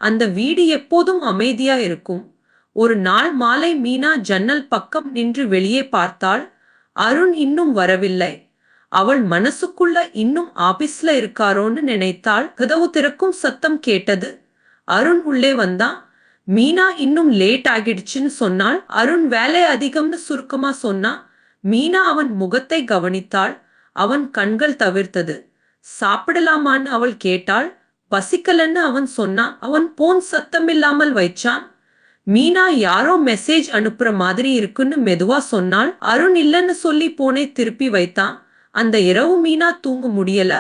அந்த வீடு எப்போதும் அமைதியா இருக்கும். ஒரு நாள் மாலை மீனா ஜன்னல் பக்கம் நின்று வெளியே பார்த்தாள். அருண் இன்னும் வரவில்லை. அவள் மனசுக்குள்ள இன்னும் ஆபீஸ்ல இருக்காரோன்னு நினைத்தாள். கதவு திறக்கும் சத்தம் கேட்டது. அருண் உள்ளே வந்தான். மீனா இன்னும் லேட் ஆகிடுச்சுன்னு சொன்னாள். அருண் வேலை அதிகம்னு சுருக்கமா சொன்னான். மீனா அவன் முகத்தை கவனித்தாள். அவன் கண்கள் தவிர்த்தது. சாப்பிடலாமான்னு அவள் கேட்டாள். பசிக்கலன்னு அவன் சொன்னான். அவன் போன் சத்தமில்லாமல் வைச்சான். மீனா யாரோ மெசேஜ் அனுப்புற மாதிரி இருக்குன்னு மெதுவா சொன்னாள். அருண் இல்லன்னு சொல்லி போனை திருப்பி வைத்தான். அந்த இரவு மீனா தூங்க முடியல.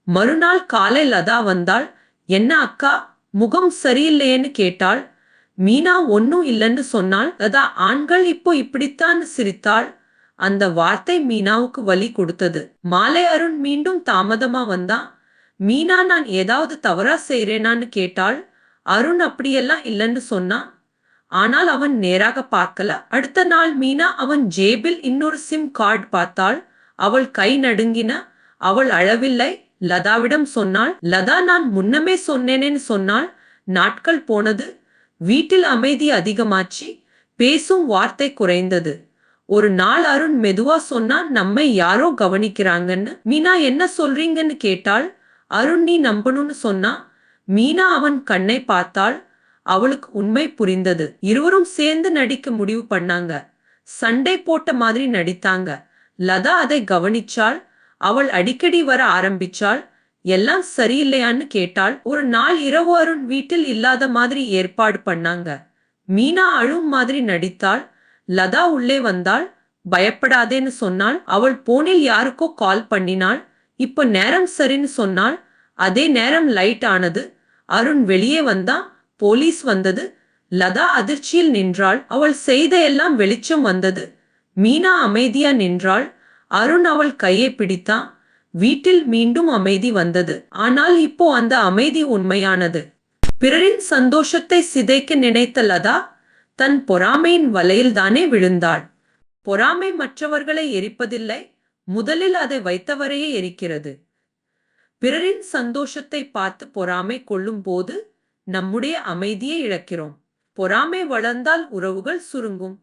மறுநாள் காலை லதா வந்தாள். என்ன அக்கா, முகம் சரியில்லையேன்னு கேட்டாள். மீனா ஒன்னும் இல்லைன்னு சொன்னாள். லதா ஆண்கள் இப்போ இப்படித்தான்னு சிரித்தாள். அந்த வார்த்தை மீனாவுக்கு வலி கொடுத்தது. மாலை அருண் மீண்டும் தாமதமா வந்தான். மீனா நான் ஏதாவது தவறா செய்றேனான்னு கேட்டாள். அருண் அப்படியெல்லாம் இல்லைன்னு சொன்னான். ஆனால் அவன் நேராக பார்க்கல. அடுத்த நாள் மீனா அவன் ஜேபில் இன்னொரு சிம் கார்டு பார்த்தாள். அவள் கை நடுங்கின. அவள் அழவில்லை. லதாவிடம் சொன்னாள். லதா நான் முன்னமே சொன்னேனேன்னு சொன்னாள். நாட்கள் போனது. வீட்டில் அமைதி அதிகமாச்சு. பேசும் வார்த்தை குறைந்தது. ஒரு நாள் அருண் மெதுவா சொன்னான், நம்மை யாரோ கவனிக்கிறாங்கன்னு. மீனா என்ன சொல்றீங்கன்னு கேட்டாள். அருண் நீ நம்பணும்னு சொன்னா. மீனா அவன் கண்ணை பார்த்தாள். அவளுக்கு உண்மை புரிந்தது. இருவரும் சேர்ந்து நடிக்க முடிவு பண்ணாங்க. சண்டை போட்ட மாதிரி நடித்தாங்க. லதா அதை கவனிச்சாள். அவள் அடிக்கடி வர ஆரம்பிச்சாள். எல்லாம் சரியில்லையான்னு கேட்டாள். ஒரு நாள் இரவு அருண் வீட்டில் இல்லாத மாதிரி ஏற்பாடு பண்ணாங்க. மீனா அழும் மாதிரி நடித்தாள். லதா உள்ளே வந்தாள். பயப்படாதேன்னு சொன்னாள். அவள் போனில் யாருக்கோ கால் பண்ணினாள். இப்ப நேரம் சரின்னு சொன்னாள். அதே நேரம் லைட் ஆனது. அருண் வெளியே வந்தான். போலீஸ் வந்தது. லதா அதிர்ச்சியில் நின்றாள். அவள் செய்த எல்லாம் வெளிச்சம் வந்தது. மீனா அமைதியா நின்றாள். அருண் அவள் கையை பிடித்தான். வீட்டில் மீண்டும் அமைதி வந்தது. ஆனால் இப்போ அந்த அமைதி உண்மையானது. பிறரின் சந்தோஷத்தை சிதைக்க நினைத்த லதா தன் பொறாமையின் வலையில் தானே விழுந்தாள். பொறாமை மற்றவர்களை எரிப்பதில்லை, முதலில் அதை வைத்தவரையே எரிக்கிறது. பிறரின் சந்தோஷத்தை பார்த்து பொறாமை கொள்ளும் போது நம்முடைய அமைதியை இழக்கிறோம். பொறாமை வளர்ந்தால் உறவுகள் சுருங்கும்.